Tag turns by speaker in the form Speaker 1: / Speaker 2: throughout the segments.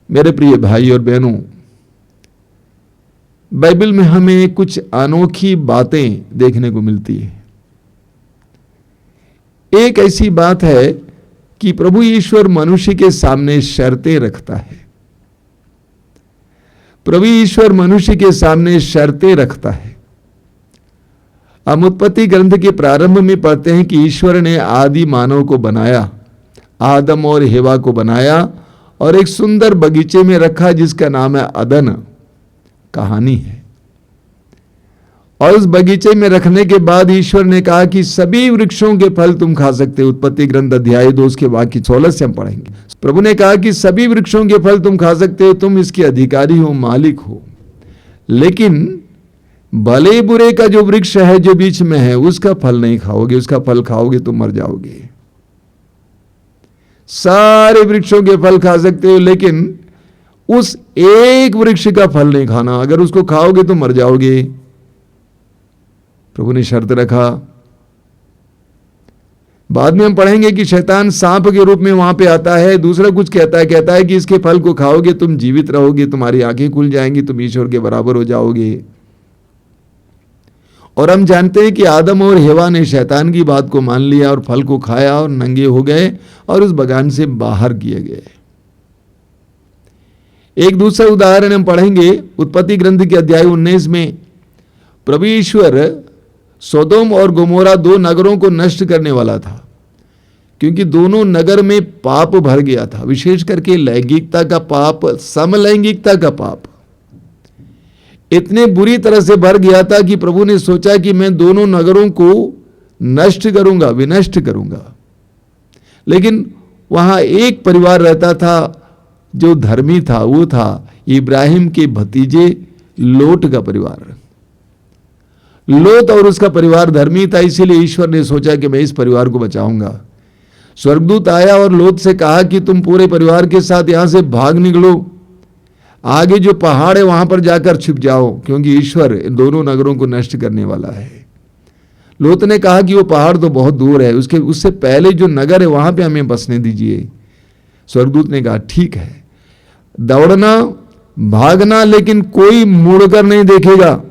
Speaker 1: मेरे प्रिय भाई और बहनों, बाइबल में हमें कुछ अनोखी बातें देखने को मिलती है। एक ऐसी बात है कि प्रभु ईश्वर मनुष्य के सामने शर्तें रखता है। प्रभु ईश्वर मनुष्य के सामने शर्तें रखता है। हम उत्पत्ति ग्रंथ के प्रारंभ में पढ़ते हैं कि ईश्वर ने आदि मानव को बनाया, आदम और हेवा को बनाया और एक सुंदर बगीचे में रखा जिसका नाम है अदन, कहानी है। और उस बगीचे में रखने के बाद ईश्वर ने कहा कि सभी वृक्षों के फल तुम खा सकते हो। उत्पत्ति ग्रंथ अध्याय 2 उसके वाक्य 16 से हम पढ़ेंगे। प्रभु ने कहा कि सभी वृक्षों के फल तुम खा सकते हो, तुम इसके अधिकारी हो, मालिक हो, लेकिन भले बुरे का जो वृक्ष है जो बीच में है उसका फल नहीं खाओगे। उसका फल खाओगे तो मर जाओगे। सारे वृक्षों के फल खा सकते हो लेकिन उस एक वृक्ष का फल नहीं खाना, अगर उसको खाओगे तो मर जाओगे। प्रभु ने शर्त रखा। बाद में हम पढ़ेंगे कि शैतान सांप के रूप में वहां पे आता है, दूसरा कुछ कहता है कि इसके फल को खाओगे तुम जीवित रहोगे, तुम्हारी आंखें खुल जाएंगी, तुम ईश्वर के बराबर हो जाओगे। और हम जानते हैं कि आदम और हेवा ने शैतान की बात को मान लिया और फल को खाया और नंगे हो गए और उस बगान से बाहर किए गए। एक दूसरा उदाहरण हम पढ़ेंगे उत्पत्ति ग्रंथ के अध्याय 19 में। प्रभु ईश्वर सोदोम और गोमोरा 2 नगरों को नष्ट करने वाला था, क्योंकि दोनों नगर में पाप भर गया था, विशेष करके लैंगिकता का पाप, समलैंगिकता का पाप इतने बुरी तरह से भर गया था कि प्रभु ने सोचा कि मैं दोनों नगरों को नष्ट करूंगा, विनष्ट करूंगा। लेकिन वहां एक परिवार रहता था जो धर्मी था, वो था इब्राहिम के भतीजे लोट का परिवार। लोत और उसका परिवार धर्मी था, इसीलिए ईश्वर ने सोचा कि मैं इस परिवार को बचाऊंगा। स्वर्गदूत आया और लोत से कहा कि तुम पूरे परिवार के साथ यहां से भाग निकलो, आगे जो पहाड़ है वहां पर जाकर छिप जाओ, क्योंकि ईश्वर इन दोनों नगरों को नष्ट करने वाला है। लोत ने कहा कि वो पहाड़ तो बहुत दूर है, उससे पहले जो नगर है वहां पे हमें बसने दीजिए। स्वर्गदूत ने कहा ठीक है, दौड़ना, भागना, लेकिन कोई मुड़कर नहीं देखेगा।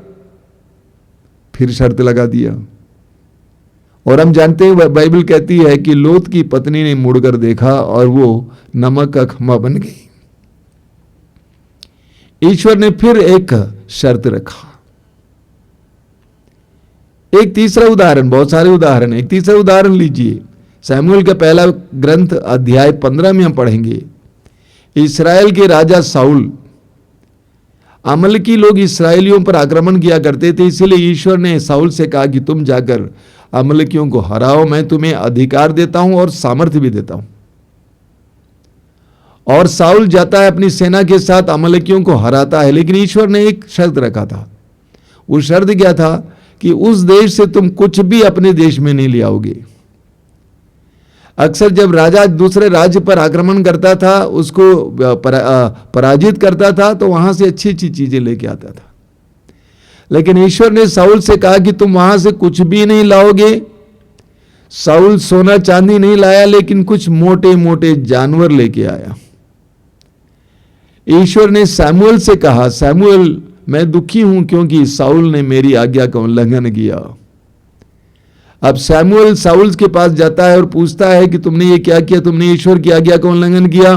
Speaker 1: फिर शर्त लगा दिया। और हम जानते हैं बाइबल कहती है कि लोत की पत्नी ने मुड़कर देखा और वो नमक का खम्भा बन गई। ईश्वर ने फिर एक शर्त रखा। एक तीसरा उदाहरण, बहुत सारे उदाहरण, एक तीसरा उदाहरण लीजिए। शमूएल का पहला ग्रंथ अध्याय 15 में हम पढ़ेंगे। इस्राएल के राजा साउल, अमलकी लोग इस्राएलियों पर आक्रमण किया करते थे, इसीलिए ईश्वर ने साउल से कहा कि तुम जाकर अमलकियों को हराओ, मैं तुम्हें अधिकार देता हूं और सामर्थ्य भी देता हूं। और साउल जाता है अपनी सेना के साथ, अमलकियों को हराता है, लेकिन ईश्वर ने एक शर्त रखा था। वो शर्त क्या था कि उस देश से तुम कुछ भी अपने देश में नहीं ले आओगे। अक्सर जब राजा दूसरे राज्य पर आक्रमण करता था, उसको पराजित करता था, तो वहां से अच्छी अच्छी चीजें लेके आता था। लेकिन ईश्वर ने साउल से कहा कि तुम वहां से कुछ भी नहीं लाओगे। साउल सोना चांदी नहीं लाया, लेकिन कुछ मोटे मोटे जानवर लेके आया। ईश्वर ने शमूएल से कहा, शमूएल मैं दुखी हूं क्योंकि साउल ने मेरी आज्ञा का उल्लंघन किया। अब शमूएल साउल के पास जाता है और पूछता है कि तुमने ये क्या किया, तुमने ईश्वर की आज्ञा का उल्लंघन किया।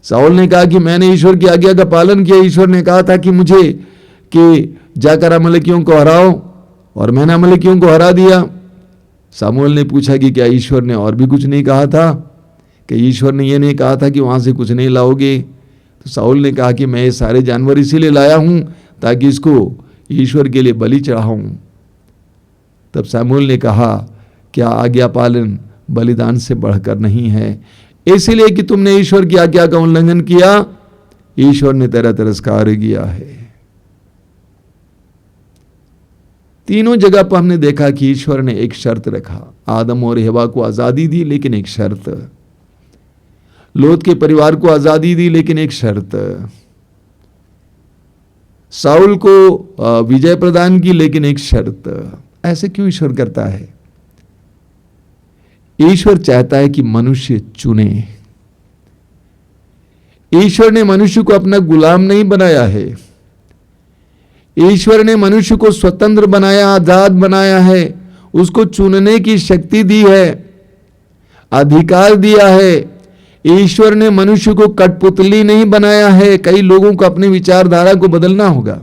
Speaker 1: साउल ने कहा कि मैंने ईश्वर की आज्ञा का पालन किया। ईश्वर ने कहा था कि मुझे कि जाकर अमलकियों को हराओ, और मैंने अमलकियों को हरा दिया। शमूएल ने पूछा कि क्या ईश्वर ने और भी कुछ नहीं कहा था, कि ईश्वर ने ये नहीं कहा था कि वहां से कुछ नहीं लाओगे। तो साउल ने कहा कि मैं ये सारे जानवर इसीलिए लाया हूं ताकि इसको ईश्वर के लिए बलि चढ़ाऊं। तब शमूएल ने कहा, क्या आज्ञा पालन बलिदान से बढ़कर नहीं है? इसलिए कि तुमने ईश्वर की आज्ञा का उल्लंघन किया, ईश्वर ने तेरा तिरस्कार किया है। तीनों जगह पर हमने देखा कि ईश्वर ने एक शर्त रखा। आदम और हेवा को आजादी दी, लेकिन एक शर्त। लोत के परिवार को आजादी दी, लेकिन एक शर्त। साउल को विजय प्रदान की, लेकिन एक शर्त। ऐसे क्यों ईश्वर करता है? ईश्वर चाहता है कि मनुष्य चुने। ईश्वर ने मनुष्य को अपना गुलाम नहीं बनाया है। ईश्वर ने मनुष्य को स्वतंत्र बनाया, आजाद बनाया है, उसको चुनने की शक्ति दी है, अधिकार दिया है। ईश्वर ने मनुष्य को कठपुतली नहीं बनाया है। कई लोगों को अपनी विचारधारा को बदलना होगा।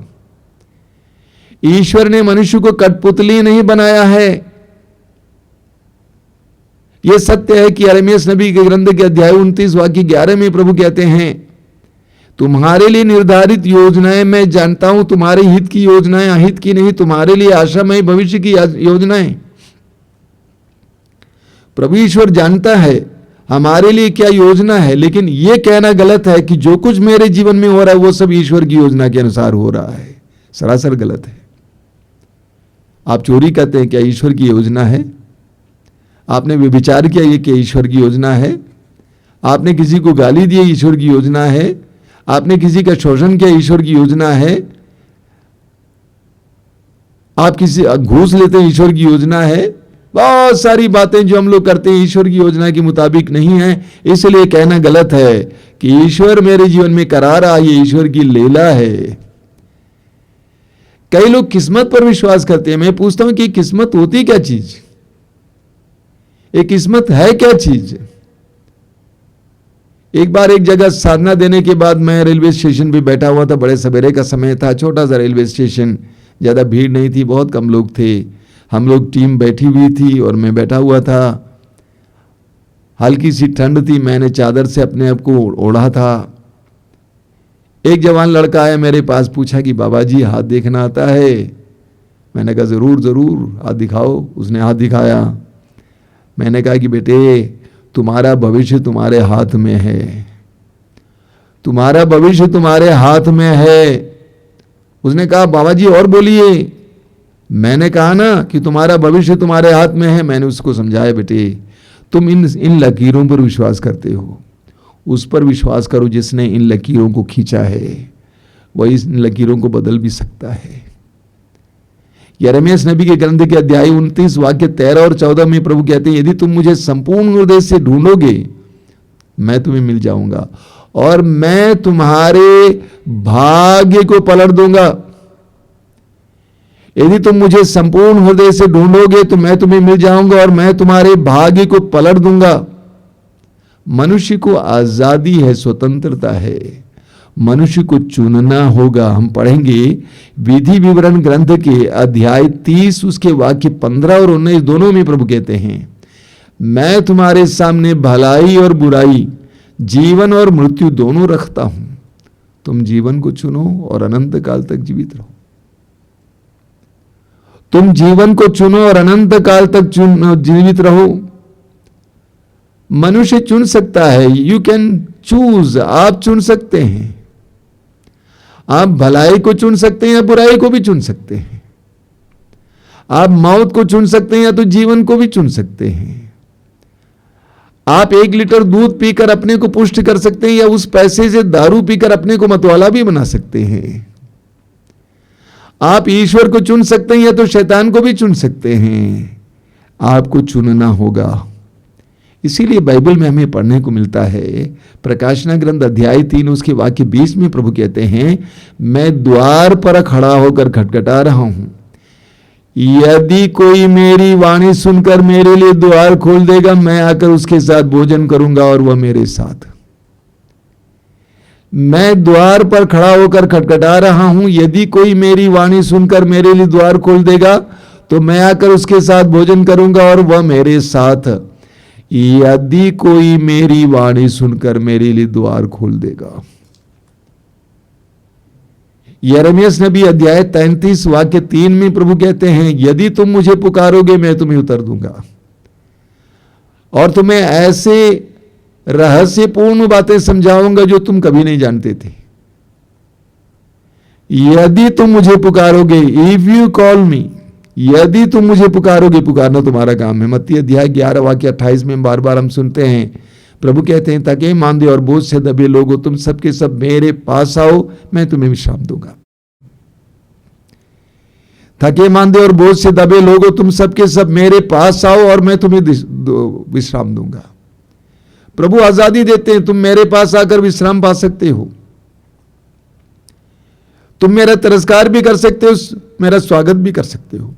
Speaker 1: ईश्वर ने मनुष्य को कठपुतली नहीं बनाया है। यह सत्य है कि यिर्मयाह नबी के ग्रंथ के अध्याय 29 वाक्य 11 में प्रभु कहते हैं, तुम्हारे लिए निर्धारित योजनाएं मैं जानता हूं, तुम्हारे हित की योजनाएं अहित की नहीं, तुम्हारे लिए आशामय भविष्य की योजनाएं। प्रभु ईश्वर जानता है हमारे लिए क्या योजना है, लेकिन यह कहना गलत है कि जो कुछ मेरे जीवन में हो रहा है वो सब ईश्वर की योजना के अनुसार हो रहा है। सरासर गलत है। आप चोरी करते हैं, क्या ईश्वर की योजना है? आपने व्यभिचार किया, ये क्या ईश्वर की योजना है? आपने किसी को गाली दी, ईश्वर की योजना है? आपने किसी का शोषण किया, ईश्वर की योजना है? आप किसी घूस लेते हैं, ईश्वर की योजना है? बहुत सारी बातें जो हम लोग करते हैं ईश्वर की योजना के मुताबिक नहीं है। इसलिए कहना गलत है कि ईश्वर मेरे जीवन में करा रहा, ये ईश्वर की लीला है। कई लोग किस्मत पर विश्वास करते हैं। मैं पूछता हूं कि किस्मत होती क्या चीज? एक किस्मत है क्या चीज? एक बार एक जगह साधना देने के बाद मैं रेलवे स्टेशन पे बैठा हुआ था। बड़े सवेरे का समय था, छोटा सा रेलवे स्टेशन, ज्यादा भीड़ नहीं थी, बहुत कम लोग थे। हम लोग टीम बैठी हुई थी और मैं बैठा हुआ था। हल्की सी ठंड थी, मैंने चादर से अपने आप को ओढ़ा था। एक जवान लड़का आया मेरे पास, पूछा कि बाबा जी हाथ देखना आता है? मैंने कहा जरूर जरूर, हाथ दिखाओ। उसने हाथ दिखाया। मैंने कहा कि बेटे, तुम्हारा भविष्य तुम्हारे हाथ में है, तुम्हारा भविष्य तुम्हारे हाथ में है। उसने कहा बाबा जी और बोलिए। मैंने कहा ना कि तुम्हारा भविष्य तुम्हारे हाथ में है। मैंने उसको समझाया, बेटे तुम इन लकीरों पर विश्वास करते हो, उस पर विश्वास करो जिसने इन लकीरों को खींचा है, वही इन लकीरों को बदल भी सकता है। यिर्मयाह नबी के ग्रंथ के अध्याय 29 वाक्य 13 और 14 में प्रभु कहते हैं, यदि तुम मुझे संपूर्ण हृदय से ढूंढोगे मैं तुम्हें मिल जाऊंगा और मैं तुम्हारे भाग्य को पलट दूंगा। यदि तुम मुझे संपूर्ण हृदय से ढूंढोगे तो मैं तुम्हें मिल जाऊंगा और मैं तुम्हारे भाग्य को पलट दूंगा। मनुष्य को आजादी है, स्वतंत्रता है, मनुष्य को चुनना होगा। हम पढ़ेंगे विधि विवरण ग्रंथ के अध्याय 30 उसके वाक्य 15 और 19 दोनों में प्रभु कहते हैं, मैं तुम्हारे सामने भलाई और बुराई, जीवन और मृत्यु दोनों रखता हूं, तुम जीवन को चुनो और अनंत काल तक जीवित रहो। तुम जीवन को चुनो और अनंत काल तक जीवित रहो। मनुष्य चुन सकता है, यू कैन चूज, आप चुन सकते हैं। आप भलाई को चुन सकते हैं या बुराई को भी चुन सकते हैं। आप मौत को चुन सकते हैं या तो जीवन को भी चुन सकते हैं। आप 1 लीटर दूध पीकर अपने को पुष्ट कर सकते हैं या उस पैसे से दारू पीकर अपने को मतवाला भी बना सकते हैं। आप ईश्वर को चुन सकते हैं या तो शैतान को भी चुन सकते हैं। आपको चुनना होगा। इसीलिए बाइबल में हमें पढ़ने को मिलता है, प्रकाशना ग्रंथ अध्याय 3 उसके वाक्य 20 में प्रभु कहते हैं, मैं द्वार पर खड़ा होकर खटखटा रहा हूं, यदि कोई मेरी वाणी सुनकर मेरे लिए द्वार खोल देगा, मैं आकर उसके साथ भोजन करूंगा और वह मेरे साथ। मैं द्वार पर खड़ा होकर खटखटा रहा हूं, यदि कोई मेरी वाणी सुनकर मेरे लिए द्वार खोल देगा तो मैं आकर उसके साथ भोजन करूंगा और वह मेरे साथ। यदि कोई मेरी वाणी सुनकर मेरे लिए द्वार खोल देगा। यिर्मयाह नबी अध्याय 33 वाक्य 3 में प्रभु कहते हैं, यदि तुम मुझे पुकारोगे मैं तुम्हें उत्तर दूंगा और तुम्हें ऐसे रहस्यपूर्ण बातें समझाऊंगा जो तुम कभी नहीं जानते थे। यदि तुम मुझे पुकारोगे, इफ यू कॉल मी, यदि तुम मुझे पुकारोगे, पुकारना तुम्हारा काम है। मत्ती अध्याय 11 वाक्य 28 में बार बार हम सुनते हैं, प्रभु कहते हैं, थके मांदे और बोझ से दबे लोगों, तुम सबके सब मेरे पास आओ, मैं तुम्हें विश्राम दूंगा। थके मांदे और बोझ से दबे लोगों, तुम सबके सब मेरे पास आओ और मैं तुम्हें विश्राम दूंगा। प्रभु आजादी देते हैं, तुम मेरे पास आकर विश्राम पा सकते हो, तुम मेरा तिरस्कार भी कर सकते हो, मेरा स्वागत भी कर सकते हो,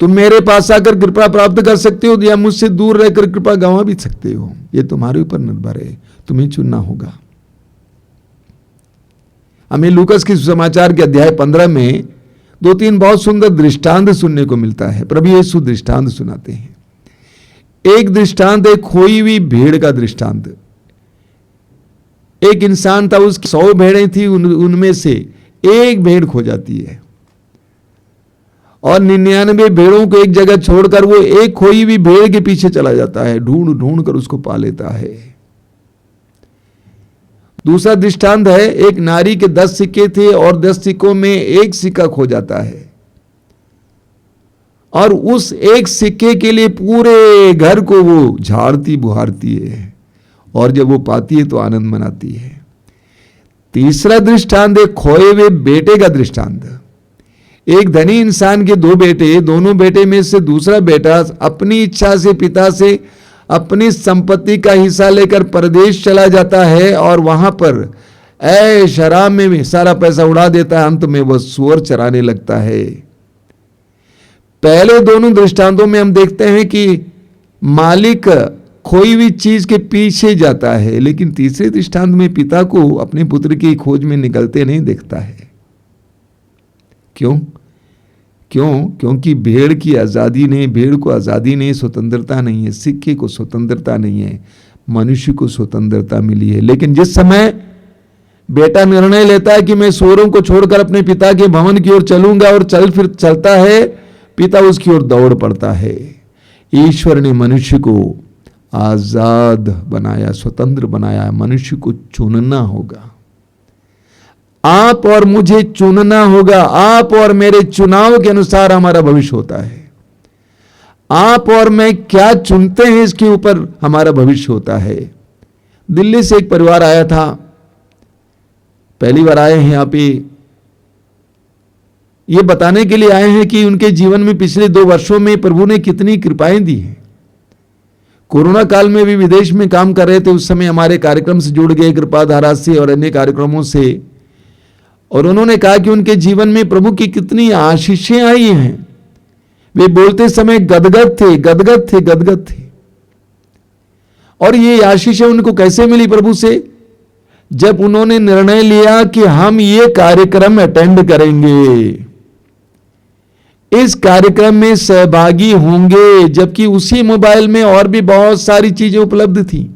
Speaker 1: तुम मेरे पास आकर कृपा प्राप्त कर सकते हो या मुझसे दूर रहकर कृपा गंवा भी सकते हो। यह तुम्हारे ऊपर निर्भर है, तुम्हें चुनना होगा। हमें लूकास के सुसमाचार के अध्याय 15 में 2-3 बहुत सुंदर दृष्टांत सुनने को मिलता है। प्रभु यीशु दृष्टांत सुनाते हैं। एक दृष्टांत है खोई हुई भेड़ का दृष्टांत। एक इंसान था, उसकी 100 भेड़ें थी, उनमें से एक भेड़ खो जाती है और 99 भेड़ों को एक जगह छोड़कर वो एक खोई हुई भेड़ के पीछे चला जाता है, ढूंढ ढूंढ कर उसको पा लेता है। दूसरा दृष्टांत है, एक नारी के 10 सिक्के थे और 10 सिक्कों में एक सिक्का खो जाता है और उस एक सिक्के के लिए पूरे घर को वो झाड़ती बुहारती है और जब वो पाती है तो आनंद मनाती है। तीसरा दृष्टांत है खोए हुए बेटे का दृष्टांत। एक धनी इंसान के 2 बेटे, दोनों बेटे में से दूसरा बेटा अपनी इच्छा से पिता से अपनी संपत्ति का हिस्सा लेकर परदेश चला जाता है और वहां पर ऐश आराम में भी सारा पैसा उड़ा देता है। अंत में वह सूअर चराने लगता है। पहले दोनों दृष्टांतों में हम देखते हैं कि मालिक खोई हुई चीज के पीछे जाता है, लेकिन तीसरे दृष्टांत में पिता को अपने पुत्र की खोज में निकलते नहीं देखता है। क्योंकि भेड़ की आजादी नहीं, भेड़ को आजादी नहीं, स्वतंत्रता नहीं है, सिक्के को स्वतंत्रता नहीं है, मनुष्य को स्वतंत्रता मिली है। लेकिन जिस समय बेटा निर्णय लेता है कि मैं सूअरों को छोड़कर अपने पिता के भवन की ओर चलूंगा और चलता है, पिता उसकी ओर दौड़ पड़ता है। ईश्वर ने मनुष्य को आजाद बनाया, स्वतंत्र बनाया। मनुष्य को चुनना होगा, आप और मुझे चुनना होगा। आप और मेरे चुनाव के अनुसार हमारा भविष्य होता है। आप और मैं क्या चुनते हैं इसके ऊपर हमारा भविष्य होता है। दिल्ली से एक परिवार आया था, पहली बार आए हैं यहाँ पे। ये बताने के लिए आए हैं कि उनके जीवन में पिछले 2 वर्षों में प्रभु ने कितनी कृपाएं दी हैं। कोरोना काल में भी विदेश में काम कर रहे थे, उस समय हमारे कार्यक्रम से जुड़ गए, कृपाधारा से और अन्य कार्यक्रमों से, और उन्होंने कहा कि उनके जीवन में प्रभु की कितनी आशीषें आई हैं। वे बोलते समय गदगद थे। और ये आशीषें उनको कैसे मिली प्रभु से? जब उन्होंने निर्णय लिया कि हम ये कार्यक्रम अटेंड करेंगे, इस कार्यक्रम में सहभागी होंगे, जबकि उसी मोबाइल में और भी बहुत सारी चीजें उपलब्ध थी,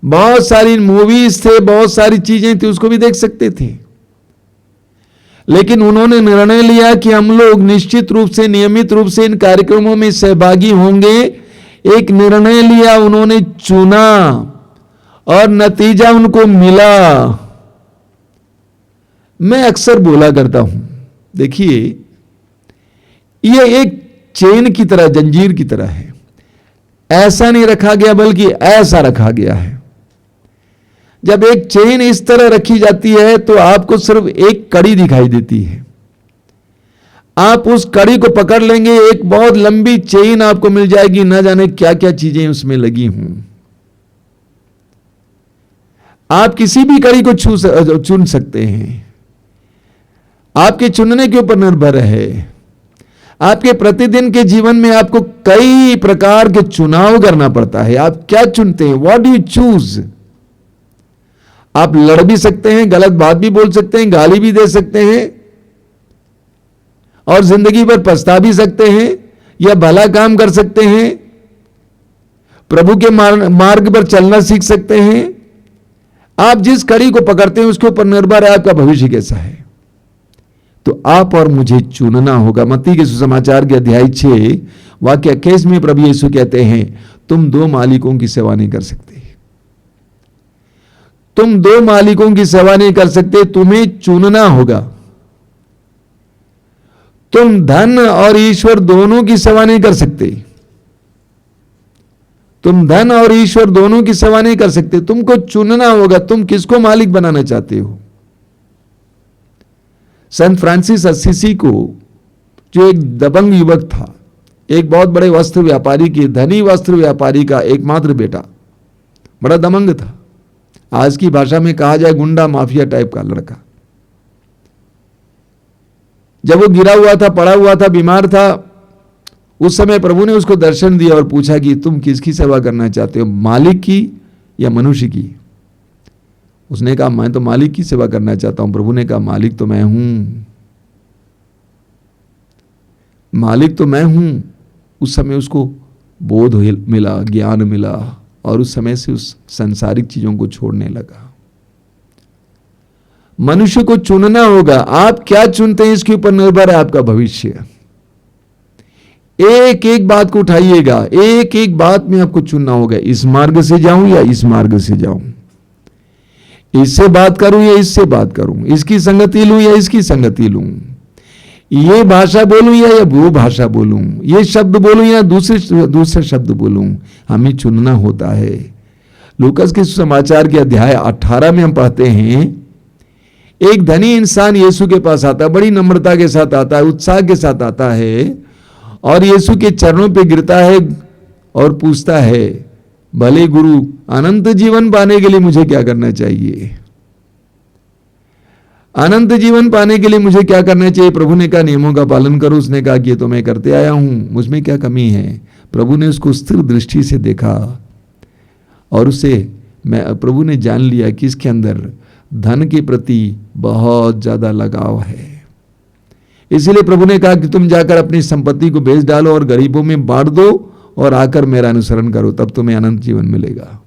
Speaker 1: बहुत सारी मूवीज थे, बहुत सारी चीजें थी, उसको भी देख सकते थे। लेकिन उन्होंने निर्णय लिया कि हम लोग निश्चित रूप से, नियमित रूप से इन कार्यक्रमों में सहभागी होंगे। एक निर्णय लिया, उन्होंने चुना और नतीजा उनको मिला। मैं अक्सर बोला करता हूं, देखिए यह एक चेन की तरह, जंजीर की तरह है। ऐसा नहीं रखा गया बल्कि ऐसा रखा गया है। जब एक चेन इस तरह रखी जाती है तो आपको सिर्फ एक कड़ी दिखाई देती है। आप उस कड़ी को पकड़ लेंगे, एक बहुत लंबी चेन आपको मिल जाएगी, न जाने क्या क्या चीजें उसमें लगी हूं। आप किसी भी कड़ी को चुन सकते हैं, आपके चुनने के ऊपर निर्भर है। आपके प्रतिदिन के जीवन में आपको कई प्रकार के चुनाव करना पड़ता है। आप क्या चुनते हैं? What do you choose? आप लड़ भी सकते हैं, गलत बात भी बोल सकते हैं, गाली भी दे सकते हैं और जिंदगी भर पछता भी सकते हैं, या भला काम कर सकते हैं, प्रभु के मार्ग पर चलना सीख सकते हैं। आप जिस कड़ी को पकड़ते हैं उसके ऊपर निर्भर है आपका भविष्य कैसा है। तो आप और मुझे चुनना होगा। मत्ती के सुसमाचार के अध्याय 6 वाक्य 21 में प्रभु यीशु कहते हैं, तुम 2 मालिकों की सेवा नहीं कर सकते। तुम 2 मालिकों की सेवा नहीं कर सकते, तुम्हें चुनना होगा। तुम धन और ईश्वर दोनों की सेवा नहीं कर सकते। तुम धन और ईश्वर दोनों की सेवा नहीं कर सकते, तुमको चुनना होगा। तुम किसको मालिक बनाना चाहते हो? संत फ्रांसिस असीसी को, जो एक दबंग युवक था, एक बहुत बड़े वस्त्र व्यापारी की, धनी वस्त्र व्यापारी का एकमात्र बेटा, बड़ा दमंग था, आज की भाषा में कहा जाए गुंडा माफिया टाइप का लड़का। जब वो गिरा हुआ था, पड़ा हुआ था, बीमार था, उस समय प्रभु ने उसको दर्शन दिया और पूछा कि तुम किसकी सेवा करना चाहते हो, मालिक की या मनुष्य की? उसने कहा मैं तो मालिक की सेवा करना चाहता हूं। प्रभु ने कहा मालिक तो मैं हूं, मालिक तो मैं हूं। उस समय उसको बोध मिला, ज्ञान मिला, और उस समय से उस सांसारिक चीजों को छोड़ने लगा। मनुष्य को चुनना होगा। आप क्या चुनते हैं इसके ऊपर निर्भर है आपका भविष्य। एक एक बात को उठाइएगा, एक एक बात में आपको चुनना होगा, इस मार्ग से जाऊं या इस मार्ग से जाऊं, इससे बात करूं या इससे बात करूं, इसकी संगति लूं या इसकी संगति लूं, ये भाषा बोलूं या वो भाषा बोलूं, ये शब्द बोलूं या दूसरे शब्द बोलूं। हमें चुनना होता है। लूकास के समाचार के अध्याय 18 में हम पढ़ते हैं, एक धनी इंसान यीशु के पास आता है, बड़ी नम्रता के साथ आता है, उत्साह के साथ आता है, और यीशु के चरणों पे गिरता है और पूछता है, भले गुरु, अनंत जीवन पाने के लिए मुझे क्या करना चाहिए? अनंत जीवन पाने के लिए मुझे क्या करना चाहिए? प्रभु ने कहा नियमों का पालन करो। उसने कहा कि ये तो मैं करते आया हूं, मुझमें क्या कमी है? प्रभु ने उसको स्थिर दृष्टि से देखा और प्रभु ने जान लिया कि इसके अंदर धन के प्रति बहुत ज्यादा लगाव है। इसीलिए प्रभु ने कहा कि तुम जाकर अपनी संपत्ति को बेच डालो और गरीबों में बांट दो और आकर मेरा अनुसरण करो, तब तुम्हें अनंत जीवन मिलेगा।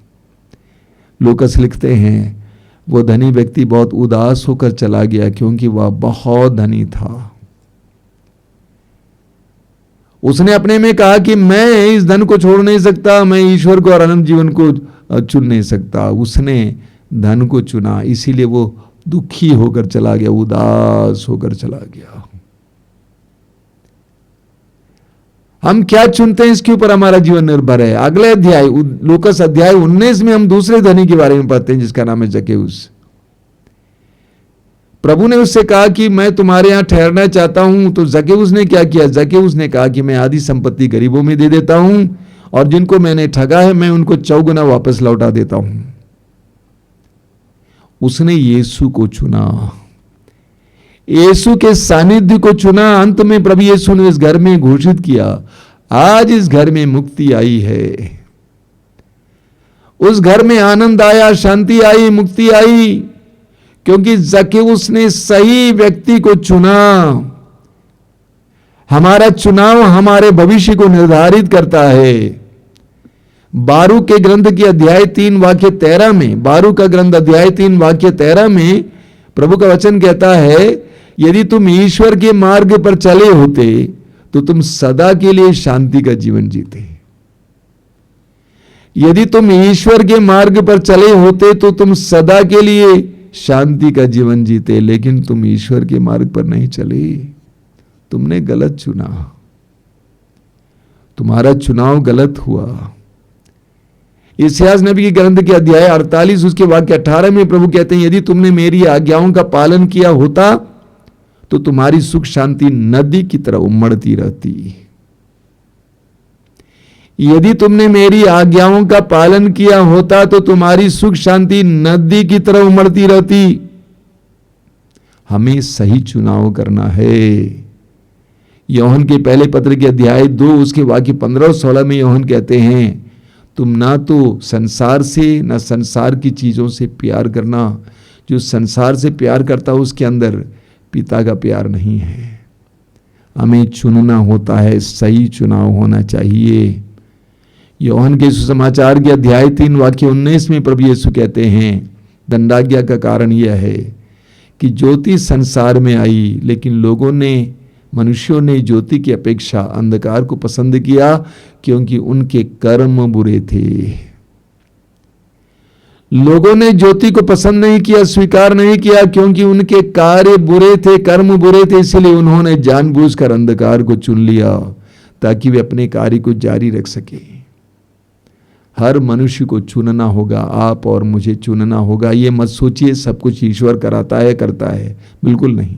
Speaker 1: लूकास लिखते हैं, वो धनी व्यक्ति बहुत उदास होकर चला गया क्योंकि वह बहुत धनी था। उसने अपने में कहा कि मैं इस धन को छोड़ नहीं सकता, मैं ईश्वर को और अनंत जीवन को चुन नहीं सकता। उसने धन को चुना, इसीलिए वो दुखी होकर चला गया, उदास होकर चला गया। हम क्या चुनते हैं इसके ऊपर हमारा जीवन निर्भर है। अगले अध्याय लूकास अध्याय 19 में हम दूसरे धनी के बारे में पढ़ते हैं जिसका नाम है जक्केउस। प्रभु ने उससे कहा कि मैं तुम्हारे यहां ठहरना चाहता हूं। तो जक्केउस ने क्या किया? जक्केउस ने कहा कि मैं आधी संपत्ति गरीबों में दे देता हूं और जिनको मैंने ठगा है मैं उनको 4 गुना वापस लौटा देता हूं। उसने यीशु को चुना, यीशु के सानिध्य को चुना। अंत में प्रभु यीशु ने इस घर में घोषित किया, आज इस घर में मुक्ति आई है। उस घर में आनंद आया, शांति आई, मुक्ति आई, क्योंकि जक्केउस ने सही व्यक्ति को चुना। हमारा चुनाव हमारे भविष्य को निर्धारित करता है। बारूक के ग्रंथ के अध्याय 3 वाक्य 13 में, बारूक का ग्रंथ अध्याय 3 वाक्य 13 में प्रभु का वचन कहता है, यदि तुम ईश्वर के मार्ग पर चले होते तो तुम सदा के लिए शांति का जीवन जीते। यदि तुम ईश्वर के मार्ग पर चले होते तो तुम सदा के लिए शांति का जीवन जीते, लेकिन तुम ईश्वर के मार्ग पर नहीं चले, तुमने गलत चुना, तुम्हारा चुनाव गलत हुआ। इस्यास नबी के ग्रंथ के अध्याय 48 उसके वाक्य 18 में प्रभु कहते हैं, यदि तुमने मेरी आज्ञाओं का पालन किया होता तो तुम्हारी सुख शांति नदी की तरह उमड़ती रहती। यदि तुमने मेरी आज्ञाओं का पालन किया होता तो तुम्हारी सुख शांति नदी की तरह उमड़ती रहती। हमें सही चुनाव करना है। यूहन्ना के पहले पत्र के अध्याय 2 उसके वाक्य 15 और 16 में यूहन्ना कहते हैं, तुम ना तो संसार से ना संसार की चीजों से प्यार करना। जो संसार से प्यार करता है उसके अंदर पिता का प्यार नहीं है। हमें चुनना होता है, सही चुनाव होना चाहिए। यूहन्ना के सुसमाचार के अध्याय 3 वाक्य 19 में प्रभु यीशु कहते हैं, दंडाज्ञा का कारण यह है कि ज्योति संसार में आई, लेकिन मनुष्यों ने ज्योति की अपेक्षा अंधकार को पसंद किया क्योंकि उनके कर्म बुरे थे। लोगों ने ज्योति को पसंद नहीं किया, स्वीकार नहीं किया, क्योंकि उनके कार्य बुरे थे, कर्म बुरे थे। इसलिए उन्होंने जानबूझकर अंधकार को चुन लिया ताकि वे अपने कार्य को जारी रख सके। हर मनुष्य को चुनना होगा, आप और मुझे चुनना होगा। ये मत सोचिए सब कुछ ईश्वर कराता है, करता है, बिल्कुल नहीं।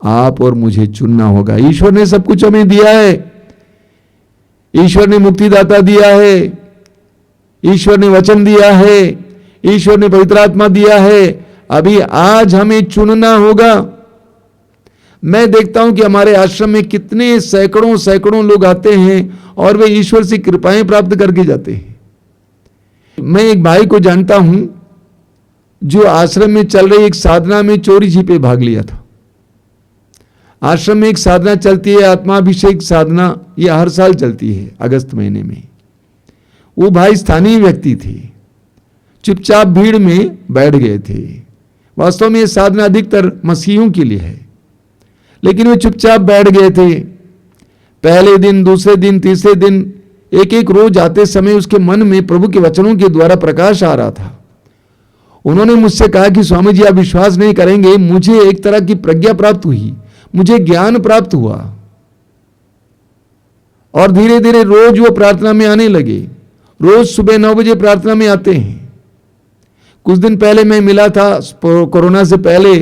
Speaker 1: आप और मुझे चुनना होगा। ईश्वर ने सब कुछ हमें दिया है, ईश्वर ने मुक्तिदाता दिया है, ईश्वर ने वचन दिया है, ईश्वर ने पवित्र आत्मा दिया है। अभी आज हमें चुनना होगा। मैं देखता हूं कि हमारे आश्रम में कितने सैकड़ों सैकड़ों लोग आते हैं और वे ईश्वर से कृपाएं प्राप्त करके जाते हैं। मैं एक भाई को जानता हूं जो आश्रम में चल रही एक साधना में चोरी छिपे भाग लिया था। आश्रम में एक साधना चलती है, आत्माभिषेक साधना, यह हर साल चलती है अगस्त महीने में। वो भाई स्थानीय व्यक्ति थे, चुपचाप भीड़ में बैठ गए थे। वास्तव में यह साधना अधिकतर मसीहियों के लिए है, लेकिन वे चुपचाप बैठ गए थे। पहले दिन, दूसरे दिन, तीसरे दिन, एक एक रोज आते समय उसके मन में प्रभु के वचनों के द्वारा प्रकाश आ रहा था। उन्होंने मुझसे कहा कि स्वामी जी आप विश्वास नहीं करेंगे, मुझे एक तरह की प्रज्ञा प्राप्त हुई, मुझे ज्ञान प्राप्त हुआ और धीरे धीरे रोज वो प्रार्थना में आने लगे। रोज सुबह 9 बजे प्रार्थना में आते हैं। कुछ दिन पहले मैं मिला था कोरोना से पहले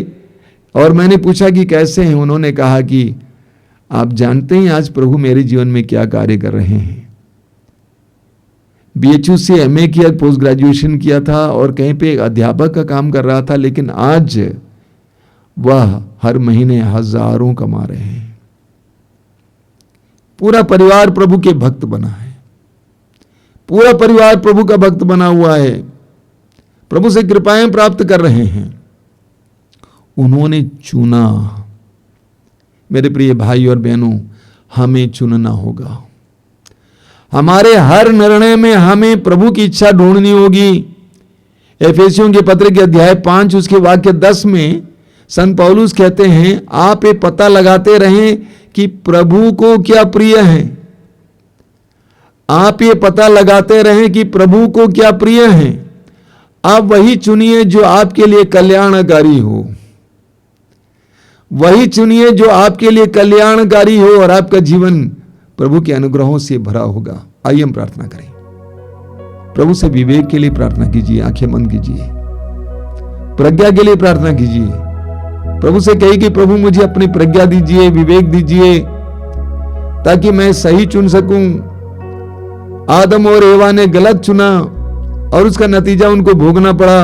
Speaker 1: और मैंने पूछा कि कैसे हैं। उन्होंने कहा कि आप जानते हैं आज प्रभु मेरे जीवन में क्या कार्य कर रहे हैं। BHU से MA किया, पोस्ट ग्रेजुएशन किया था और कहीं पे एक अध्यापक का काम कर रहा था, लेकिन आज वह हर महीने हजारों कमा रहे हैं। पूरा परिवार प्रभु के भक्त बना है, पूरा परिवार प्रभु का भक्त बना हुआ है, प्रभु से कृपाएं प्राप्त कर रहे हैं। उन्होंने चुना। मेरे प्रिय भाई और बहनों, हमें चुनना होगा। हमारे हर निर्णय में हमें प्रभु की इच्छा ढूंढनी होगी। एफेसियों के पत्र के अध्याय 5 उसके वाक्य 10 में संत पौलुस कहते हैं, आप ये पता लगाते रहें कि प्रभु को क्या प्रिय है। आप ये पता लगाते रहें कि प्रभु को क्या प्रिय है। आप वही चुनिए जो आपके लिए कल्याणकारी हो, वही चुनिए जो आपके लिए कल्याणकारी हो और आपका जीवन प्रभु के अनुग्रहों से भरा होगा। आइए हम प्रार्थना करें। प्रभु से विवेक के लिए प्रार्थना कीजिए, आंखें बंद कीजिए, प्रज्ञा के लिए प्रार्थना कीजिए। प्रभु से कहिए कि प्रभु मुझे अपनी प्रज्ञा दीजिए, विवेक दीजिए, ताकि मैं सही चुन सकूं। आदम और एवा ने गलत चुना और उसका नतीजा उनको भोगना पड़ा।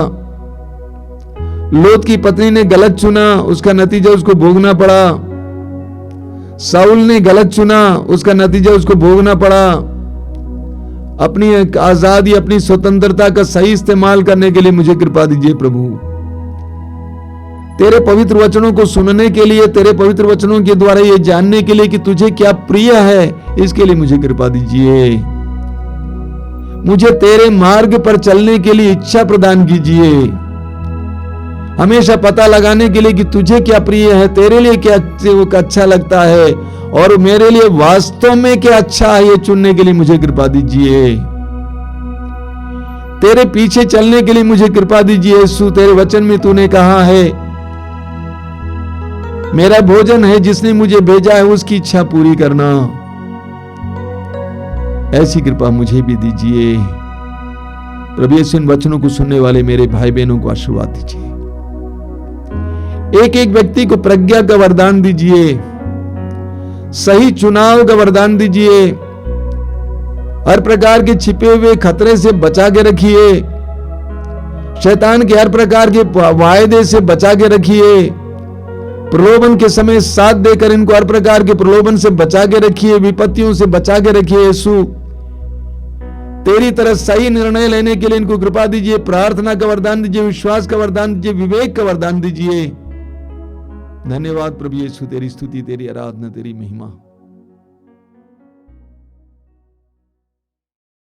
Speaker 1: लोत की पत्नी ने गलत चुना, उसका नतीजा उसको भोगना पड़ा। साउल ने गलत चुना, उसका नतीजा उसको भोगना पड़ा। अपनी आजादी, अपनी स्वतंत्रता का सही इस्तेमाल करने के लिए मुझे कृपा दीजिए प्रभु। तेरे पवित्र वचनों को सुनने के लिए, तेरे पवित्र वचनों के द्वारा ये जानने के लिए कि तुझे क्या प्रिय है, इसके लिए मुझे कृपा दीजिए। मुझे तेरे मार्ग पर चलने के लिए इच्छा प्रदान कीजिए। हमेशा पता लगाने के लिए कि तुझे क्या प्रिय है, तेरे लिए क्या अच्छा लगता है और मेरे लिए वास्तव में क्या अच्छा है, ये चुनने के लिए मुझे कृपा दीजिए। तेरे पीछे चलने के लिए मुझे कृपा दीजिए। यीशु, तेरे वचन में तूने कहा है, मेरा भोजन है जिसने मुझे भेजा है उसकी इच्छा पूरी करना। ऐसी कृपा मुझे भी दीजिए। प्रभु यीशु, इन वचनों को सुनने वाले मेरे भाई बहनों को आशीर्वाद दीजिए। एक एक व्यक्ति को प्रज्ञा का वरदान दीजिए, सही चुनाव का वरदान दीजिए। हर प्रकार के छिपे हुए खतरे से बचा के रखिए। शैतान के हर प्रकार के वायदे से बचा के रखिए। प्रलोभन के समय साथ देकर इनको हर प्रकार के प्रलोभन से बचा के रखिए, विपत्तियों से बचा के रखिए। यीशु, तेरी तरह सही निर्णय लेने के लिए इनको कृपा दीजिए। प्रार्थना का वरदान दीजिए, विश्वास का वरदान दीजिए, विवेक का वरदान दीजिए। धन्यवाद प्रभु यीशु, तेरी स्तुति, तेरी आराधना, तेरी महिमा।